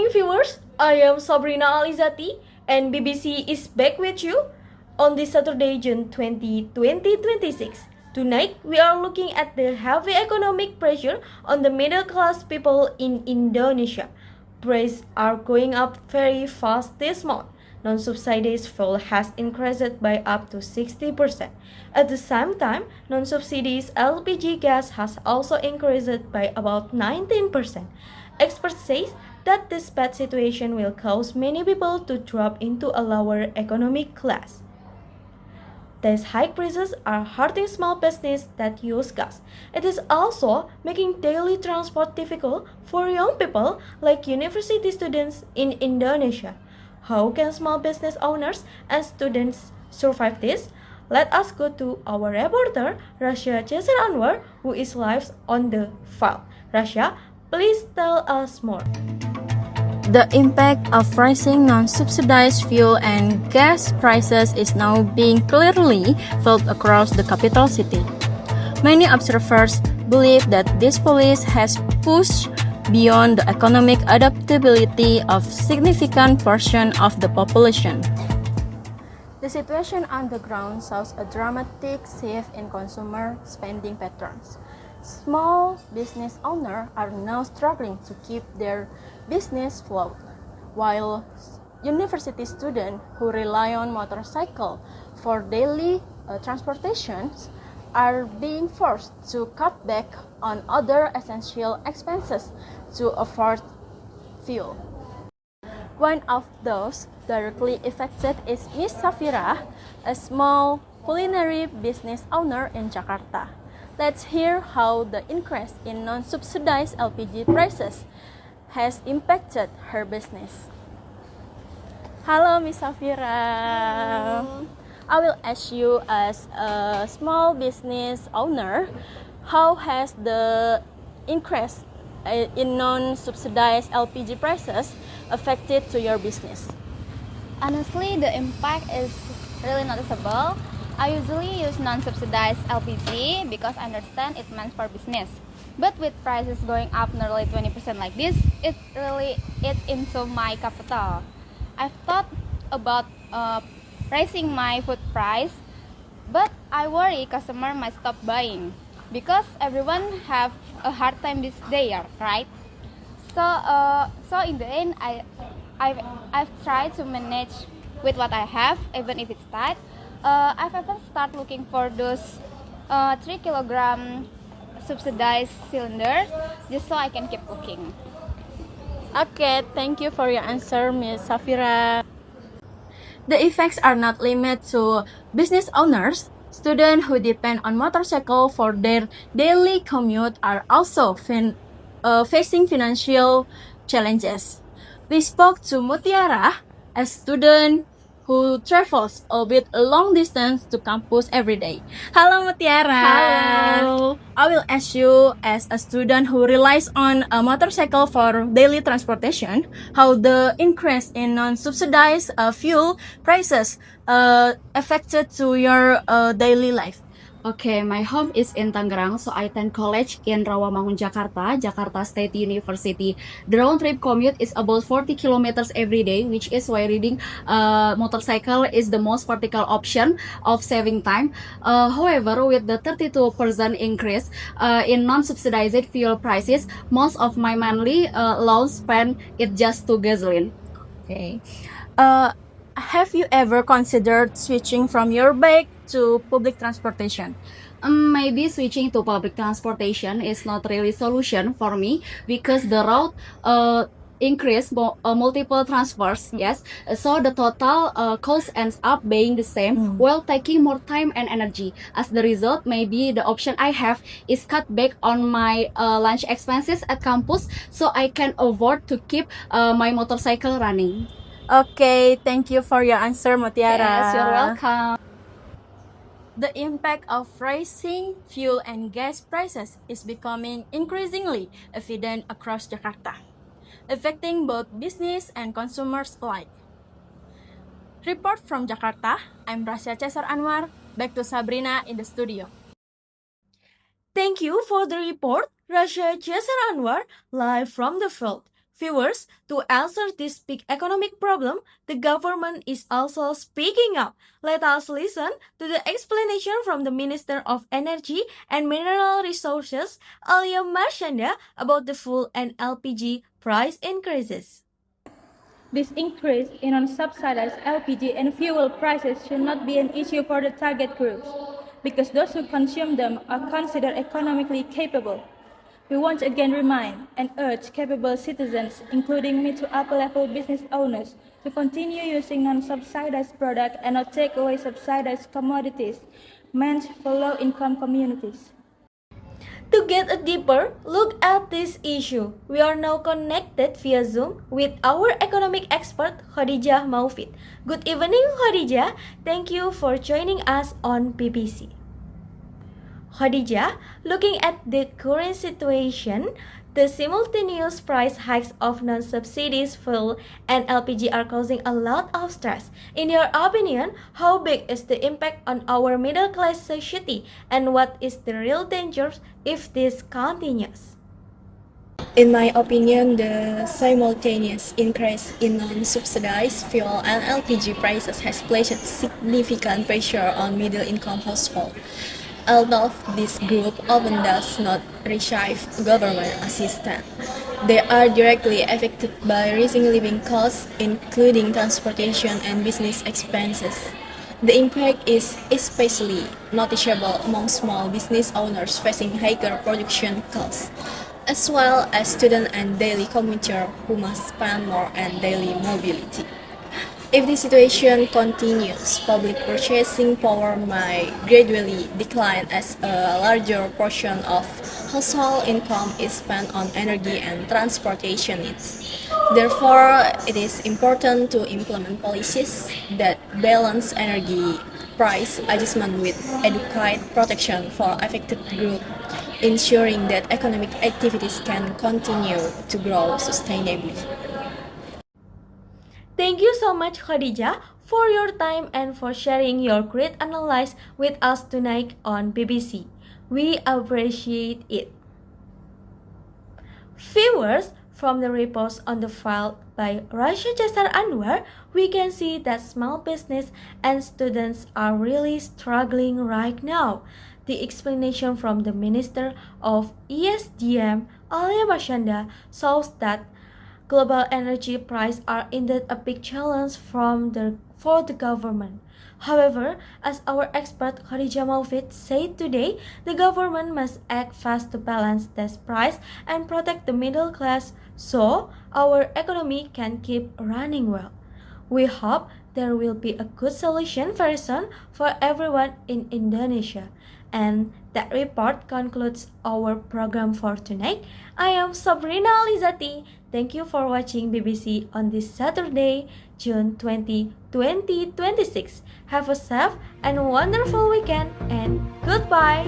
morning, viewers. I am Sabrina Alizati, and BBC is back with you on this Saturday, June 20, 2026. Tonight, we are looking at the heavy economic pressure on the middle class people in Indonesia. Prices are going up very fast this month. Non-subsidized fuel has increased by up to 60%. At the same time, non-subsidized LPG gas has also increased by about 19%. Experts say that this bad situation will cause many people to drop into a lower economic class. These high prices are hurting small businesses that use gas. It is also making daily transport difficult for young people like university students in Indonesia. How can small business owners and students survive this? Let us go to our reporter, Rasha Cesar Anwar, who is live on the file. Rasha, please tell us more. The impact of rising non-subsidized fuel and gas prices is now being clearly felt across the capital city. Many observers believe that this policy has pushed beyond the economic adaptability of significant portion of the population. The situation on the ground shows a dramatic shift in consumer spending patterns. Small business owners are now struggling to keep their business afloat, while university students who rely on motorcycle for daily transportations are being forced to cut back on other essential expenses to afford fuel. One of those directly affected is Miss Safira, a small culinary business owner in Jakarta. Let's hear how the increase in non-subsidized LPG prices has impacted her business. Hello, Miss Safira. I will ask you as a small business owner, how has the increase in non-subsidized LPG prices affected to your business? Honestly, the impact is really noticeable. I usually use non-subsidized LPG because I understand it meant for business. But with prices going up nearly 20% like this, it really eats into my capital. I've thought about raising my food price, but I worry customer might stop buying because everyone have a hard time this day, right? So in the end, I've tried to manage with what I have, even if it's tight. I've even started looking for those 3 kilogram subsidized cylinders just so I can keep cooking. Okay, thank you for your answer, Ms. Safira. The effects are not limited to business owners. Students who depend on motorcycle for their daily commute are also facing financial challenges. We spoke to Mutiara, a student who travels albeit a long distance to campus every day. Hello, Mutiara. Hello. I will ask you, as a student who relies on a motorcycle for daily transportation, how the increase in non-subsidized fuel prices affected to your daily life. Okay, my home is in Tangerang, so I attend college in Rawamangun, Jakarta, Jakarta State University. The round trip commute is about 40 kilometers every day, which is why riding motorcycle is the most practical option of saving time. However, with the 32% increase in non-subsidized fuel prices, most of my monthly loans spent it just to gasoline. Okay. Have you ever considered switching from your bike to public transportation? Maybe switching to public transportation is not really solution for me because the route increase multiple transfers, yes, so the total cost ends up being the same while taking more time and energy. As the result, maybe the option I have is cut back on my lunch expenses at campus so I can afford to keep my motorcycle running. Okay, thank you for your answer, Mutiara. Yes, you're welcome. The impact of rising fuel and gas prices is becoming increasingly evident across Jakarta, affecting both business and consumers alike. Report from Jakarta, I'm Rasya Cesar Anwar. Back to Sabrina in the studio. Thank you for the report, Rasha Cesar Anwar, live from the field. Viewers, to answer this big economic problem, the government is also speaking up. Let us listen to the explanation from the Minister of Energy and Mineral Resources, Alia Marshanda, about the fuel and LPG price increases. This increase in unsubsidized LPG and fuel prices should not be an issue for the target groups, because those who consume them are considered economically capable. We once again remind and urge capable citizens, including mid to upper level business owners, to continue using non-subsidized products and not take away subsidized commodities meant for low-income communities. To get a deeper look at this issue, we are now connected via Zoom with our economic expert Khadijah Maufid. Good evening, Khadijah. Thank you for joining us on BBC. Khadijah, looking at the current situation, the simultaneous price hikes of non-subsidized fuel and LPG are causing a lot of stress. In your opinion, how big is the impact on our middle-class society, and what is the real danger if this continues? In my opinion, the simultaneous increase in non-subsidized fuel and LPG prices has placed significant pressure on middle-income households. Although this group often does not receive government assistance, they are directly affected by rising living costs, including transportation and business expenses. The impact is especially noticeable among small business owners facing higher production costs, as well as students and daily commuters who must spend more on daily mobility. If the situation continues, public purchasing power might gradually decline as a larger portion of household income is spent on energy and transportation needs. Therefore, it is important to implement policies that balance energy price adjustment with adequate protection for affected groups, ensuring that economic activities can continue to grow sustainably. Thank you so much, Khadijah, for your time and for sharing your great analysis with us tonight on BBC. We appreciate it. Viewers, from the reports on the file by Rasha Jasar Anwar, we can see that small business and students are really struggling right now. The explanation from the Minister of ESDM, Alia Marshanda, shows that global energy prices are indeed a big challenge for the government. However, as our expert Khadijah Maufid said today, the government must act fast to balance this price and protect the middle class so our economy can keep running well. We hope there will be a good solution very soon for everyone in Indonesia. And that report concludes our program for tonight. I am Sabrina Alizati. Thank you for watching BBC on this Saturday, June 20, 2026. Have a safe and wonderful weekend, and goodbye!